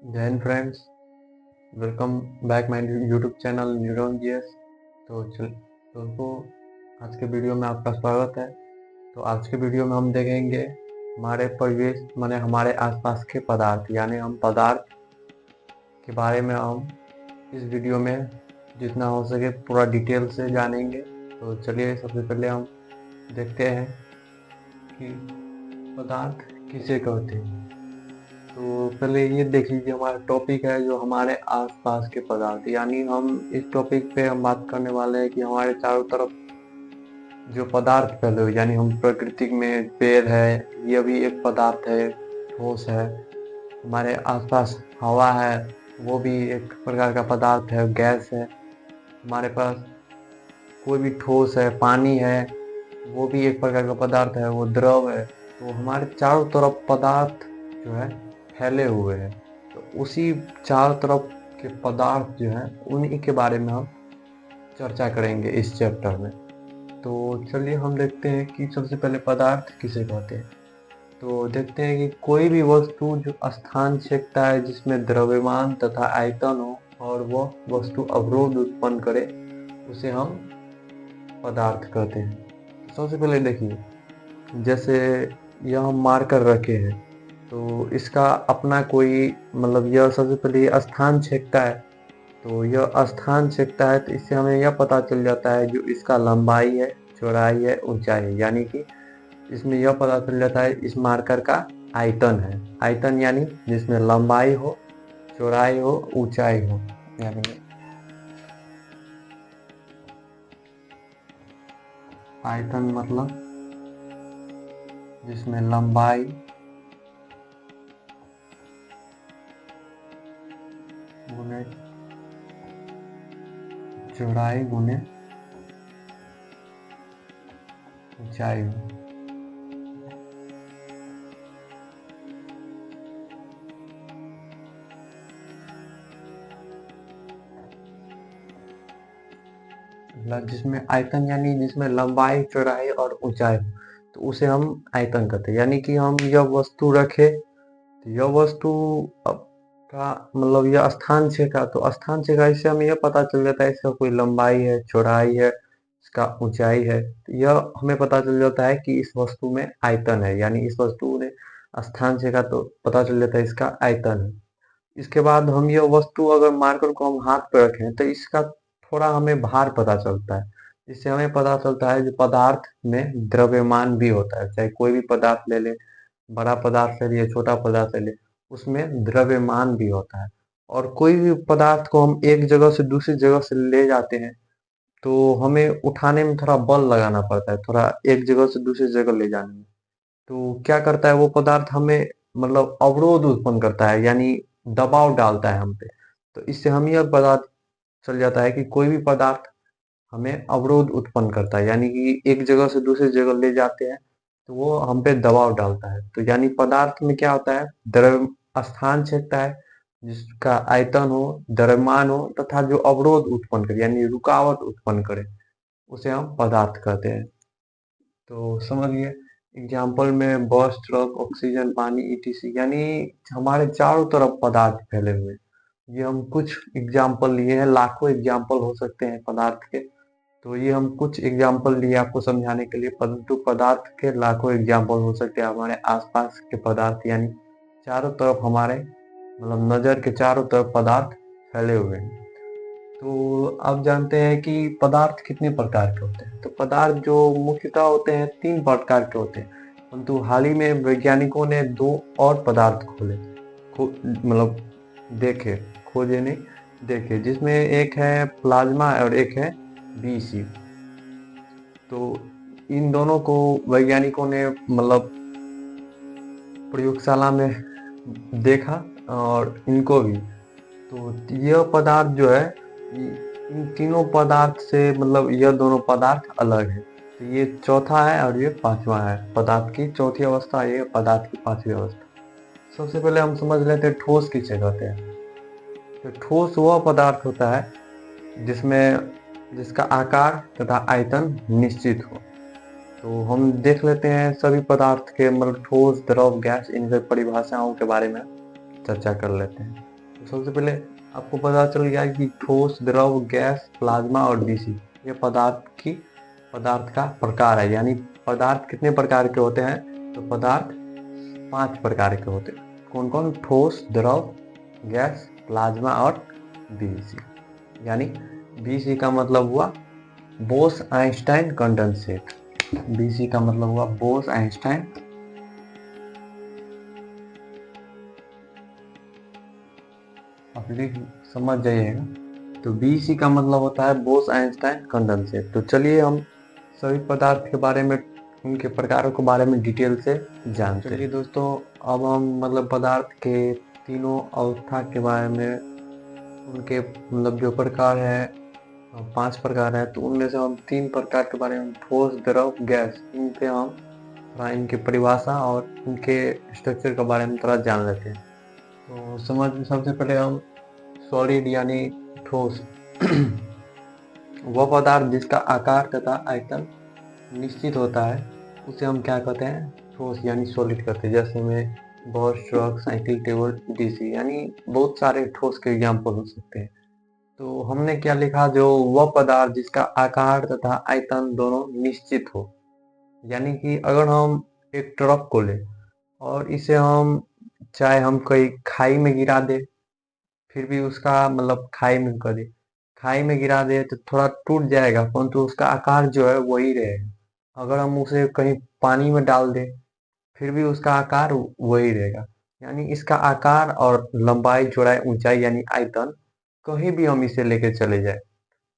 जय Hind friends, welcome back my YouTube channel neuron GS. दोस्तों, आज के वीडियो में आपका स्वागत है। तो आज के वीडियो में हम देखेंगे हमारे परिवेश माने हमारे आसपास के पदार्थ, यानी हम पदार्थ के बारे में हम इस वीडियो में जितना हो सके पूरा डिटेल से जानेंगे। तो चलिए सबसे पहले हम देखते हैं कि पदार्थ किसे कहते हैं। तो पहले ये देख लीजिए, हमारा टॉपिक है जो हमारे आसपास के पदार्थ, यानी हम इस टॉपिक पे हम बात करने वाले हैं कि हमारे चारों तरफ जो पदार्थ फैले हुए, यानी हम प्रकृति में पेड़ है, ये भी एक पदार्थ है, ठोस है। हमारे आसपास हवा है, वो भी एक प्रकार का पदार्थ है, गैस है। हमारे पास कोई भी ठोस है, पानी है, वो भी एक प्रकार का पदार्थ है, वो द्रव है। तो हमारे चारों तरफ पदार्थ जो है फैले हुए हैं। तो उसी चारों तरफ के पदार्थ जो है उन्हीं के बारे में हम चर्चा करेंगे इस चैप्टर में। तो चलिए हम देखते हैं कि सबसे पहले पदार्थ किसे कहते हैं। तो देखते हैं कि कोई भी वस्तु जो स्थान छेदता है, जिसमें द्रव्यमान तथा आयतन हो और वह वस्तु अवरोध उत्पन्न करे, उसे हम पदार्थ कहते हैं। सबसे पहले देखिए, जैसे यह हम मार्कर रखे हैं, तो इसका अपना कोई मतलब यह सबसे पहले स्थान छेदता है। तो यह स्थान छेदता है, तो इससे हमें यह पता चल जाता है जो इसका लंबाई है, चौड़ाई है, ऊंचाई है, यानी कि इसमें यह पता चल जाता है इस मार्कर का आयतन है। आयतन यानी जिसमें लंबाई हो, चौड़ाई हो, ऊंचाई हो, यानी आयतन मतलब जिसमें लंबाई, गुने चौड़ाई गुने ऊंचाई हो। जिसमें आयतन यानी जिसमें लंबाई, चौड़ाई और ऊंचाई हो, तो उसे हम आयतन कहते हैं। यानी कि हम यह वस्तु रखे, तो यह वस्तु का मतलब यह स्थान छेका, तो स्थान छेका, इससे हमें यह पता चल जाता है इसका कोई लंबाई है, चौड़ाई है, इसका ऊंचाई है। तो यह हमें पता चल जाता है कि इस वस्तु में आयतन है, यानी इस वस्तु ने स्थान छेका तो पता चल जाता है इसका आयतन है। इसके बाद हम यह वस्तु अगर मार्कर को हम हाथ पे रखें, तो इसका थोड़ा हमें भार पता चलता है। इससे हमें पता चलता है जो पदार्थ में द्रव्यमान भी होता है, चाहे कोई भी पदार्थ ले ले, बड़ा पदार्थ ले लिए, छोटा पदार्थ ले ले, उसमें द्रव्यमान भी होता है। और कोई भी पदार्थ को हम एक जगह से दूसरी जगह से ले जाते हैं, तो हमें उठाने में थोड़ा बल लगाना पड़ता है, थोड़ा एक जगह से दूसरी जगह ले जाने में। तो क्या करता है वो पदार्थ, हमें मतलब अवरोध उत्पन्न करता है, यानी दबाव डालता है हम पे। तो इससे हम यह पता चल जाता है कि कोई भी पदार्थ हमें अवरोध उत्पन्न करता है, यानी कि एक जगह से दूसरी जगह ले जाते हैं, तो वो हम पे दबाव डालता है। तो यानी पदार्थ में क्या होता है, द्रव स्थान छेदता है, जिसका आयतन हो, द्रव्यमान हो, तथा जो अवरोध उत्पन्न करे यानी रुकावट उत्पन्न करे, उसे हम पदार्थ कहते हैं। तो समझिए, एग्जाम्पल में बस, ट्रक, ऑक्सीजन, पानी, ईटीसी, यानी हमारे चारों तरफ पदार्थ फैले हुए हैं। ये हम कुछ एग्जाम्पल लिए हैं, लाखों एग्जाम्पल हो सकते हैं पदार्थ के। तो ये हम कुछ एग्जाम्पल लिए आपको समझाने के लिए, परंतु पदार्थ के लाखों एग्जाम्पल हो सकते हैं हमारे आसपास के पदार्थ, यानी चारों तरफ हमारे मतलब नजर के चारों तरफ पदार्थ फैले हुए हैं। तो आप जानते हैं कि पदार्थ कितने प्रकार के होते हैं। तो पदार्थ जो मुख्यतः होते हैं तीन प्रकार के होते हैं, परंतु हाल ही में वैज्ञानिकों ने दो और पदार्थ मतलब देखे, खोजे नहीं, देखे, जिसमें एक है प्लाज्मा और एक है बीसी। तो इन दोनों को वैज्ञानिकों ने मतलब प्रयोगशाला में देखा, और इनको भी। तो यह पदार्थ जो है, इन तीनों पदार्थ से मतलब यह दोनों पदार्थ अलग है। तो ये चौथा है और ये पांचवा है, पदार्थ की चौथी अवस्था, ये पदार्थ की पांचवी अवस्था। सबसे पहले हम समझ लेते हैं ठोस किसे कहते हैं। तो ठोस वह पदार्थ होता है जिसमें जिसका आकार तथा आयतन निश्चित हो। तो हम देख लेते हैं सभी पदार्थ के मतलब ठोस, द्रव, गैस, इन सब परिभाषाओं के बारे में चर्चा कर लेते हैं। सबसे पहले आपको पता चल गया कि ठोस, द्रव, गैस, प्लाज्मा और डीसी ये पदार्थ का प्रकार है। यानी पदार्थ कितने प्रकार के होते हैं? तो पदार्थ 5 प्रकार के होते हैं। कौन कौन? ठोस, द्रव, गैस, प्लाज्मा और डीसी। यानी बीसी का मतलब हुआ बोस आइंस्टाइन कंडेंसेट। बीसी का मतलब हुआ बोस आइंस्टाइन आप लिख समझ जाइएगा। तो बीसी का मतलब होता है बोस आइंस्टाइन कंडेंसेट। तो चलिए हम सभी पदार्थ के बारे में, उनके प्रकारों के बारे में डिटेल से जानते हैं। चलिए दोस्तों, अब हम मतलब पदार्थ के तीनों अवस्था के बारे में, उनके मतलब जो प्रकार है 5 प्रकार है, तो उनमें से हम 3 प्रकार के बारे में, ठोस, द्रव, गैस, इन पे हम थोड़ा इनकी परिभाषा और इनके स्ट्रक्चर के बारे में थोड़ा जान लेते हैं। तो सबसे पहले हम सॉलिड यानी ठोस वह पदार्थ जिसका आकार तथा आयतन निश्चित होता है उसे हम क्या कहते हैं? ठोस यानी सॉलिड कहते हैं। जैसे में बस, ट्रक, साइकिल, टेबल, डीसी, यानी बहुत सारे ठोस के एग्जाम्पल हो सकते हैं। तो हमने क्या लिखा? जो वह पदार्थ जिसका आकार तथा आयतन दोनों निश्चित हो। यानी कि अगर हम एक ट्रक को ले और इसे हम चाहे हम कोई खाई में गिरा दे, फिर भी उसका मतलब खाई में गिरा दे तो थोड़ा टूट जाएगा, परंतु उसका आकार जो है वही रहेगा। अगर हम उसे कहीं पानी में डाल दें, फिर भी उसका आकार वही रहेगा। यानी इसका आकार और लंबाई, चौड़ाई, ऊंचाई यानी आयतन कहीं भी हम इसे लेके चले जाए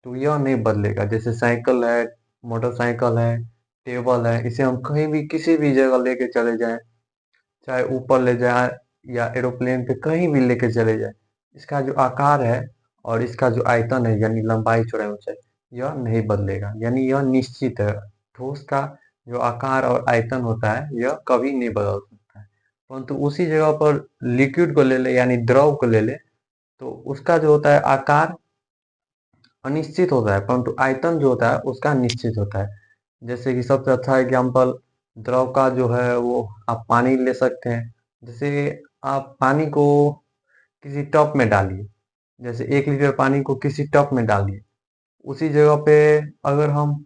तो यह नहीं बदलेगा। जैसे साइकिल है, मोटरसाइकिल है, टेबल है, इसे हम कहीं भी किसी भी जगह लेके चले जाए, चाहे ऊपर ले जाए या एरोप्लेन पे कहीं भी लेके चले जाए, इसका जो आकार है और इसका जो आयतन है यानी लंबाई, चौड़ाई, ऊंचाई, यह नहीं बदलेगा। यानी यह निश्चित है। ठोस का जो आकार और आयतन होता है यह कभी नहीं बदल सकता है। परंतु उसी जगह पर लिक्विड को ले ले यानी द्रव को ले ले, तो उसका जो होता है आकार अनिश्चित होता है, परंतु आयतन जो होता है उसका निश्चित होता है। जैसे कि सबसे अच्छा एग्जाम्पल द्रव का जो है वो आप पानी ले सकते हैं। जैसे आप पानी को किसी टब में डालिए, जैसे 1 लीटर पानी को किसी टब में डालिए, उसी जगह पे अगर हम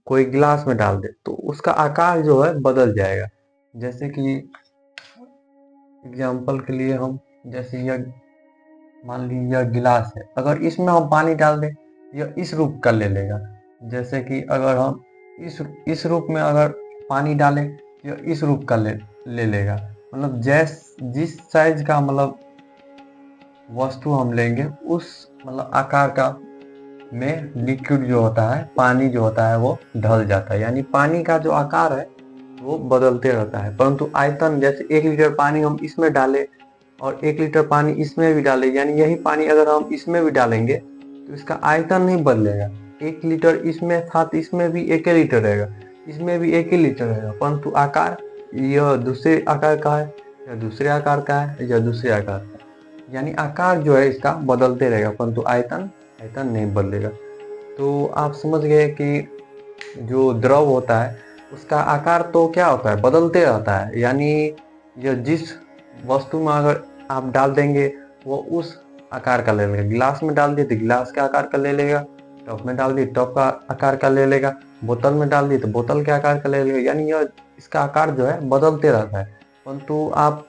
कोई गिलास में डाल दे तो उसका आकार जो है बदल जाएगा। जैसे कि एग्जाम्पल के लिए हम, जैसे यह मान लीजिए यह गिलास है, अगर इसमें हम पानी डाल दें यह इस रूप का ले लेगा। जैसे कि अगर हम इस रूप में अगर पानी डालें यह इस रूप का ले लेगा। मतलब जिस साइज का मतलब वस्तु हम लेंगे उस मतलब आकार का में लिक्विड जो होता है, पानी जो होता है वो ढल जाता है। यानी पानी का जो आकार है वो बदलते रहता है, परंतु आयतन, जैसे 1 लीटर पानी हम इसमें डालें और 1 लीटर पानी इसमें भी डालें, यानी यही पानी अगर हम इसमें भी डालेंगे तो इसका आयतन नहीं बदलेगा। 1 लीटर इसमें था तो इसमें भी 1 ही लीटर रहेगा, इसमें भी 1 ही लीटर रहेगा, परंतु आकार यह दूसरे आकार का है या दूसरे आकार का है या दूसरे आकार का है। यानी आकार जो है इसका बदलते रहेगा, परंतु आयतन नहीं बदलेगा। तो आप समझ गए कि जो द्रव होता है उसका आकार तो क्या होता है? बदलते रहता है। यानी यह जिस वस्तु में अगर आप डाल देंगे वो उस आकार का ले लेगा। गिलास में डाल दिए तो गिलास के आकार का ले लेगा, टब में डाल दिए टब का आकार का ले लेगा, बोतल में डाल दिए तो बोतल के आकार का ले लेगा। यानी यह इसका आकार जो है बदलते रहता है। परंतु आप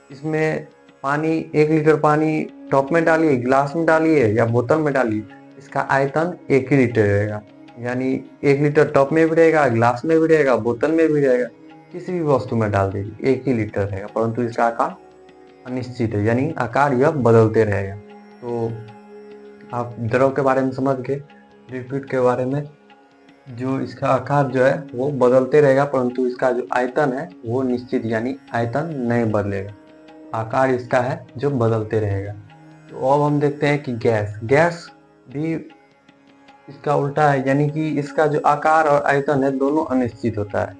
इसमें पानी 1 लीटर पानी टब में डालिए, गिलास में डालिए या बोतल में डालिए, इसका आयतन 1 ही लीटर रहेगा। यानी 1 लीटर टब में भी रहेगा, गिलास में भी रहेगा, बोतल में भी रहेगा, किसी भी वस्तु में डाल दीजिए 1 ही लीटर रहेगा, परंतु इसका आकार अनिश्चित है। यानी आकार यह बदलते रहेगा। तो आप द्रव के बारे में समझ गए। लिक्विड के बारे में, जो इसका आकार जो है वो बदलते रहेगा, परंतु इसका जो आयतन है वो निश्चित, यानी आयतन नहीं बदलेगा, आकार इसका है जो बदलते रहेगा। तो अब हम देखते हैं कि गैस भी इसका उल्टा है। यानी कि इसका जो आकार और आयतन है दोनों अनिश्चित होता है।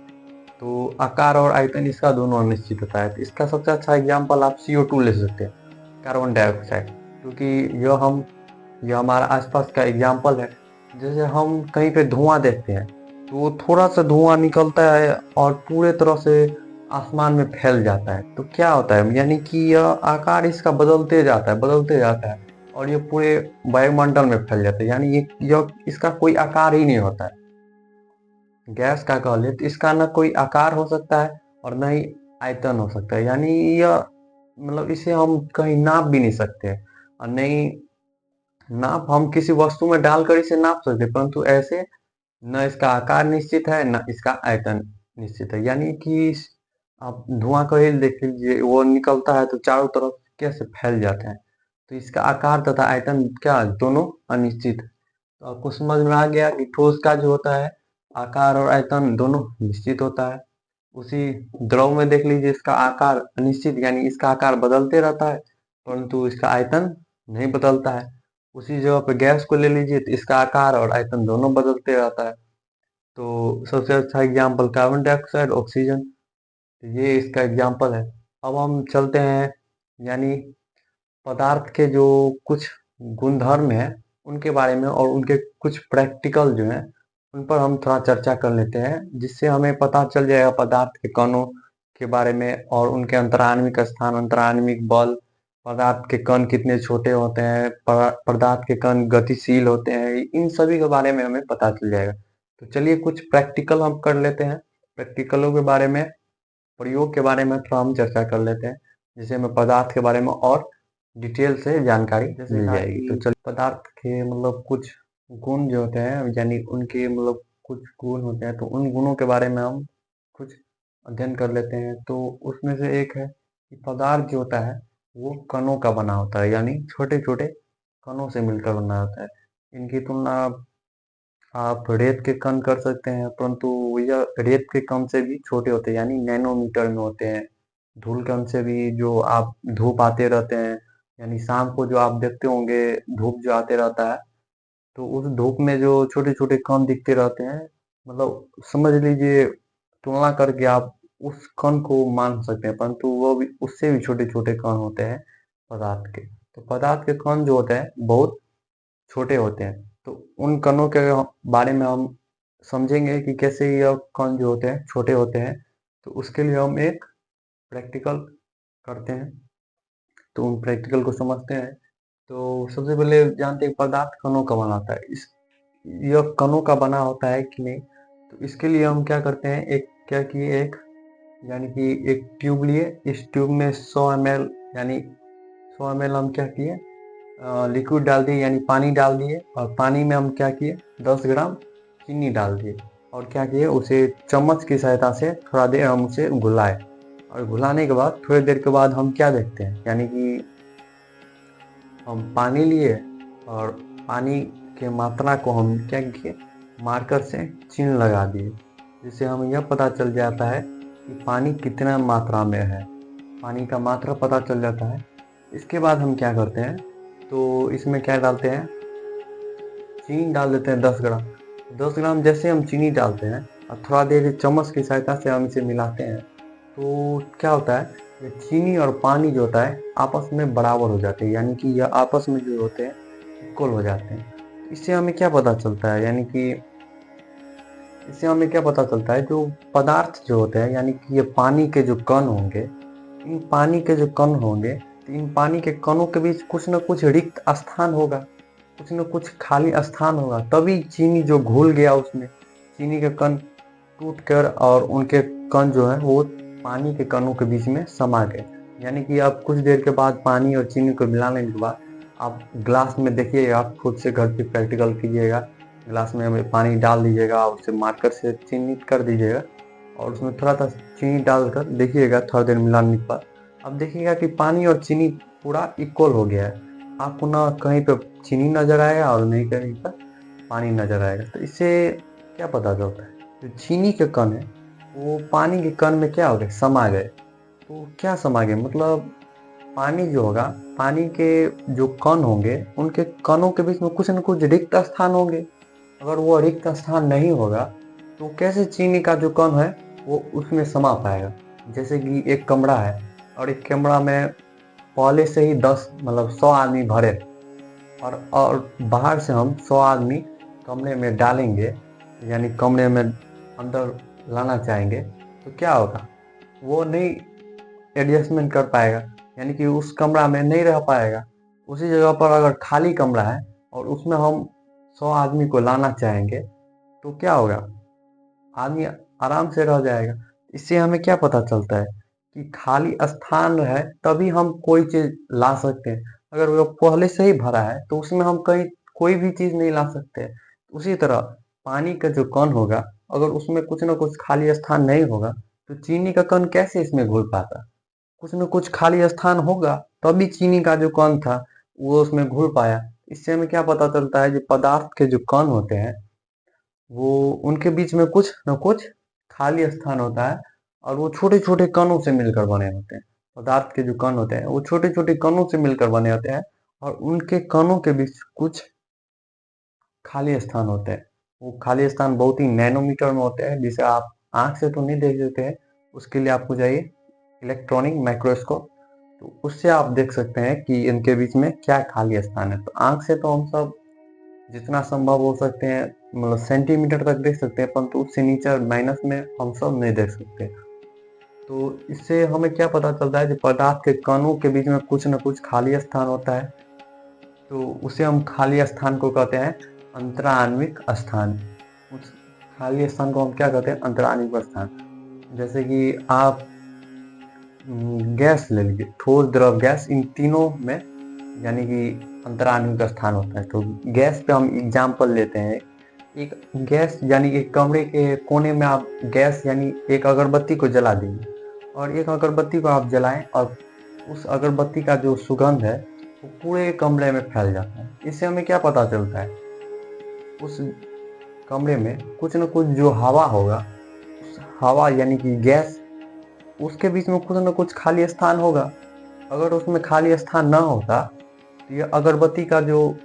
तो आकार और आयतन इसका दोनों अनिश्चित होता है। तो इसका सबसे अच्छा एग्जाम्पल आप CO2 ले सकते हैं, कार्बन डाइऑक्साइड, क्योंकि यह हमारा आसपास का एग्जाम्पल है। जैसे हम कहीं पे धुआं देखते हैं तो वो थोड़ा सा धुआं निकलता है और पूरे तरह से आसमान में फैल जाता है। तो क्या होता है, यानी कि यह आकार इसका बदलते जाता है और ये पूरे वायुमंडल में फैल जाता है। यानी ये यह इसका कोई आकार ही नहीं होता है। गैस का कह ले तो इसका ना कोई आकार हो सकता है और ना ही आयतन हो सकता है। यानी यह मतलब इसे हम कहीं नाप भी नहीं सकते और नहीं नाप हम किसी वस्तु में डालकर इसे नाप सकते, परंतु ऐसे न इसका आकार निश्चित है न इसका आयतन निश्चित है। यानी कि आप धुआं का ही देख लीजिए, वो निकलता है तो चारों तरफ कैसे फैल जाता है। तो इसका आकार तथा आयतन क्या दोनों अनिश्चित है। तो आपको समझ में आ गया कि ठोस का जो होता है आकार और आयतन दोनों निश्चित होता है। उसी द्रव में देख लीजिए, इसका आकार अनिश्चित यानी इसका आकार बदलते रहता है परंतु इसका आयतन नहीं बदलता है। उसी जगह पे गैस को ले लीजिए तो इसका आकार और आयतन दोनों बदलते रहता है। तो सबसे अच्छा एग्जाम्पल कार्बन डाइऑक्साइड, ऑक्सीजन, तो ये इसका एग्जाम्पल है। अब हम चलते हैं यानी पदार्थ के जो कुछ गुणधर्म है उनके बारे में और उनके कुछ प्रैक्टिकल जो है उन पर हम थोड़ा चर्चा कर लेते हैं, जिससे हमें पता चल जाएगा पदार्थ के कणों के बारे में और उनके अंतराण्विक स्थान, अंतराण्विक बल, पदार्थ के कण कितने छोटे होते हैं, पदार्थ के कण गतिशील होते हैं, इन सभी के बारे में हमें पता चल जाएगा। तो चलिए कुछ प्रैक्टिकल हम कर लेते हैं। प्रैक्टिकलों के बारे में, प्रयोग के बारे में थोड़ा हम चर्चा कर लेते हैं, जिससे हमें पदार्थ के बारे में और डिटेल से जानकारी मिल जाएगी। तो चलिए पदार्थ के मतलब कुछ गुण जो होते हैं यानी उनके मतलब कुछ गुण होते हैं, तो उन गुणों के बारे में हम कुछ अध्ययन कर लेते हैं। तो उसमें से एक है कि पदार्थ जो होता है वो कणों का बना होता है, यानी छोटे छोटे कणों से मिलकर बना होता है। इनकी तुलना आप रेत के कण कर सकते हैं, परंतु यह रेत के कण से भी छोटे होते हैं, यानी नैनोमीटर में होते हैं। धूल कण से भी जो आप धूप आते रहते हैं, यानी शाम को जो आप देखते होंगे धूप जो आते रहता है, तो उस धूप में जो छोटे छोटे कण दिखते रहते हैं, मतलब समझ लीजिए तुलना करके आप उस कण को मान सकते हैं, परंतु वो भी उससे भी छोटे छोटे कण होते हैं पदार्थ के। तो पदार्थ के कण जो होते हैं बहुत छोटे होते हैं। तो उन कणों के बारे में हम समझेंगे कि कैसे यह कण जो होते हैं छोटे होते हैं। तो उसके लिए हम एक प्रैक्टिकल करते हैं, तो उन प्रैक्टिकल को समझते हैं। तो सबसे पहले जानते हैं पदार्थ कणों का बना होता है। इस यह कणों का बना होता है कि नहीं, तो इसके लिए हम क्या करते हैं, एक क्या किए एक यानी कि एक ट्यूब लिए, इस ट्यूब में 100 ml यानी 100 ml हम क्या किए लिक्विड डाल दिए यानी पानी डाल दिए, और पानी में हम क्या किए 10 ग्राम चीनी डाल दिए और क्या किए उसे चम्मच की सहायता से थोड़ा देर हम उसे घुलाए। और घुलाने के बाद थोड़ी देर के बाद हम क्या देखते हैं, यानी कि हम पानी लिए और पानी के मात्रा को हम क्या किए मार्कर से चिन्ह लगा दिए, जिससे हमें यह पता चल जाता है कि पानी कितना मात्रा में है। पानी का मात्रा पता चल जाता है। इसके बाद हम क्या करते हैं, तो इसमें क्या डालते हैं, चीनी डाल देते हैं 10 ग्राम। 10 ग्राम जैसे हम चीनी डालते हैं और थोड़ा देर चम्मच की सहायता से हम इसे मिलाते हैं, तो क्या होता है ये चीनी और पानी जो होता है आपस में बराबर हो जाते हैं, यानी कि यह आपस में जो होते हैं इक्वल हो जाते हैं। इससे हमें क्या पता चलता है, यानी कि इससे हमें क्या पता चलता है, जो पदार्थ जो होते हैं यानी कि ये पानी के जो कण होंगे, इन पानी के जो कण होंगे, तो इन पानी के कणों के बीच कुछ न कुछ रिक्त स्थान होगा, कुछ न कुछ खाली स्थान होगा, तभी चीनी जो घुल गया उसमें चीनी के कण टूट कर और उनके कण जो है वो पानी के कणों के बीच में समा गए। यानी कि आप कुछ देर के बाद पानी और चीनी को मिलाने के बाद आप ग्लास में देखिएगा, आप खुद से घर पे प्रैक्टिकल कीजिएगा, गिलास में हमें पानी डाल दीजिएगा, उसे मार्कर से चिन्हित कर दीजिएगा और उसमें थोड़ा सा चीनी डालकर देखिएगा, थोड़ा देर मिलाने के बाद अब देखिएगा कि पानी और चीनी पूरा इक्वल हो गया है। आपको ना कहीं पे चीनी नजर आएगा और नहीं कहीं पर पानी नजर आएगा। तो इससे क्या पता चलता है, जो चीनी के कण है वो पानी के कण में क्या हो गए समा गए। तो क्या समा गए मतलब पानी जो होगा, पानी के जो कण होंगे उनके कणों के बीच में कुछ न कुछ रिक्त स्थान होंगे। अगर वो रिक्त स्थान नहीं होगा तो कैसे चीनी का जो कण है वो उसमें समा पाएगा। जैसे कि एक कमरा है और एक कमरा में पहले से ही 10 मतलब 100 आदमी भरे, और बाहर से हम 100 आदमी कमरे में डालेंगे, यानी कमरे में अंदर लाना चाहेंगे, तो क्या होगा वो नहीं एडजस्टमेंट कर पाएगा, यानी कि उस कमरा में नहीं रह पाएगा। उसी जगह पर अगर खाली कमरा है और उसमें हम 100 आदमी को लाना चाहेंगे तो क्या होगा, आदमी आराम से रह जाएगा। इससे हमें क्या पता चलता है कि खाली स्थान है तभी हम कोई चीज ला सकते हैं। अगर वो पहले से ही भरा है तो उसमें हम कहीं कोई भी चीज नहीं ला सकते। उसी तरह पानी का जो कण होगा, अगर उसमें कुछ ना कुछ खाली स्थान नहीं होगा तो चीनी का कण कैसे इसमें घुल पाता। कुछ न कुछ खाली स्थान होगा तभी चीनी का जो कण था वो उसमें घुल पाया। इससे हमें क्या पता चलता है, जो पदार्थ के जो कण होते हैं वो उनके बीच में कुछ न कुछ खाली स्थान होता है और वो छोटे छोटे कणों से मिलकर बने होते हैं। पदार्थ के जो कण होते हैं वो छोटे छोटे कणों से मिलकर बने होते हैं और उनके कणों के बीच कुछ खाली स्थान होते हैं। वो खाली स्थान बहुत ही नैनोमीटर में होते हैं, जिसे आप आंख से तो नहीं देख सकते हैं। उसके लिए आपको चाहिए इलेक्ट्रॉनिक माइक्रोस्कोप। तो उससे आप देख सकते हैं कि इनके बीच में क्या खाली स्थान है। तो आंख से तो हम सब जितना संभव हो सकते हैं मतलब सेंटीमीटर तक देख सकते हैं, परंतु उससे नीचे माइनस में हम सब नहीं देख सकते। तो इससे हमें क्या पता चलता है कि पदार्थ के कणों के बीच में कुछ न कुछ खाली स्थान होता है। तो उसे हम खाली स्थान को कहते हैं अंतराण्विक स्थान। उस खाली स्थान को हम क्या कहते हैं, अंतराण्विक स्थान। जैसे कि आप गैस ले लीजिए, ठोस द्रव गैस, इन तीनों में यानी कि अंतराण्विक स्थान होता है। तो गैस पे हम एग्जाम्पल लेते हैं। एक गैस यानी एक कमरे के कोने में आप गैस यानी एक अगरबत्ती को जला दीजिए और एक अगरबत्ती को आप जलाएं और उस अगरबत्ती का जो सुगंध है वो पूरे कमरे में फैल जाता है। इससे हमें क्या पता चलता है, उस कमरे में कुछ न कुछ जो हवा होगा, उस हवा यानी कि गैस, उसके बीच में कुछ न कुछ खाली स्थान होगा। अगर उसमें खाली स्थान ना होता तो ये अगरबत्ती का जो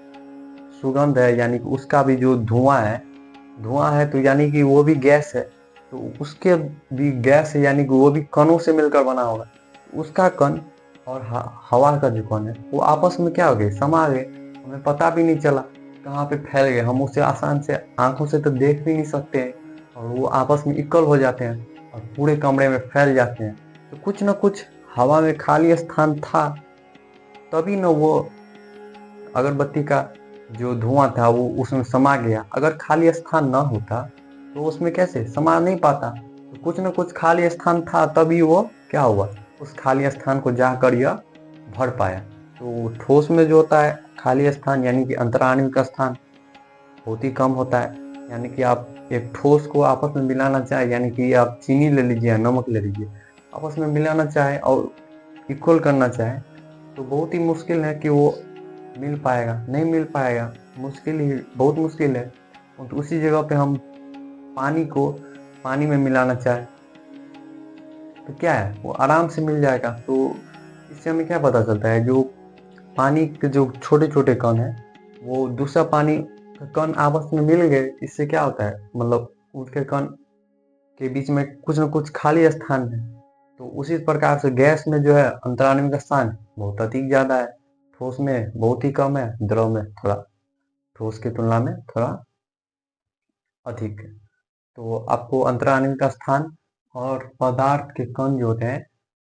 सुगंध है यानी कि उसका भी जो धुआं है तो यानी कि वो भी गैस है। तो उसके भी गैस है यानी कि वो भी कणों से मिलकर बना होगा। उसका कण और हवा का जो कण है वो आपस में क्या हो गए, समा गए। हमें पता भी नहीं चला कहाँ पे फैल गए। हम उसे आसान से आंखों से तो देख भी नहीं सकते हैं और वो आपस में इक्वल हो जाते हैं और पूरे कमरे में फैल जाते हैं। तो कुछ न कुछ हवा में खाली स्थान था, तभी न वो अगरबत्ती का जो धुआं था वो उसमें समा गया। अगर खाली स्थान न होता तो उसमें कैसे समा नहीं पाता। तो कुछ न कुछ खाली स्थान था तभी वो क्या हुआ, उस खाली स्थान को जाकर यह भर पाया। तो ठोस में जो होता है खाली स्थान यानी कि अंतराण्विक स्थान बहुत ही कम होता है। यानी कि आप एक ठोस को आपस में मिलाना चाहे, यानी कि आप चीनी ले लीजिए या नमक ले लीजिए, आपस में मिलाना चाहे और इक्वल करना चाहे तो बहुत ही मुश्किल है कि वो मिल पाएगा, नहीं मिल पाएगा, मुश्किल ही, बहुत मुश्किल है। तो उसी जगह पे हम पानी को पानी में मिलाना चाहे तो क्या है, वो आराम से मिल जाएगा। तो इससे हमें क्या पता चलता है, जो पानी के जो छोटे छोटे कण है वो दूसरा पानी का कण आपस में मिल गए। इससे क्या होता है, मतलब उसके कण के बीच में कुछ न कुछ खाली स्थान है। तो उसी प्रकार से गैस में जो है अंतराण्विक स्थान बहुत अधिक ज्यादा है, ठोस में बहुत ही कम है, द्रव में थोड़ा, ठोस की तुलना में थोड़ा अधिक है। तो आपको अंतराण्विक स्थान और पदार्थ के कण जो होते हैं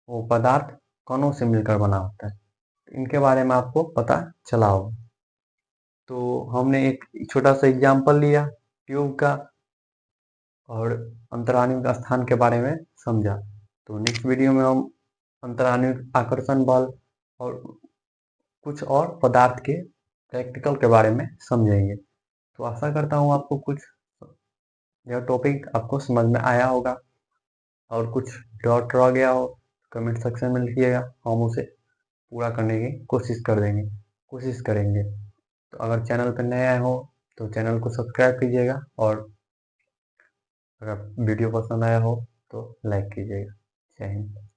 वो पदार्थ कणों से मिलकर बना होता है, इनके बारे में आपको पता चला होगा। तो हमने एक छोटा सा एग्जाम्पल लिया ट्यूब का और अंतराण्विक स्थान के बारे में समझा। तो नेक्स्ट वीडियो में हम अंतराण्विक आकर्षण बल और कुछ और पदार्थ के प्रैक्टिकल के बारे में समझेंगे। तो आशा करता हूँ आपको कुछ यह टॉपिक आपको समझ में आया होगा और कुछ डाउट रह गया हो कमेंट सेक्शन में लिखिएगा, हम उसे पूरा करने की कोशिश करेंगे। तो अगर चैनल पर नए आए हो तो चैनल को सब्सक्राइब कीजिएगा और अगर वीडियो पसंद आया हो तो लाइक कीजिएगा। जय हिंद।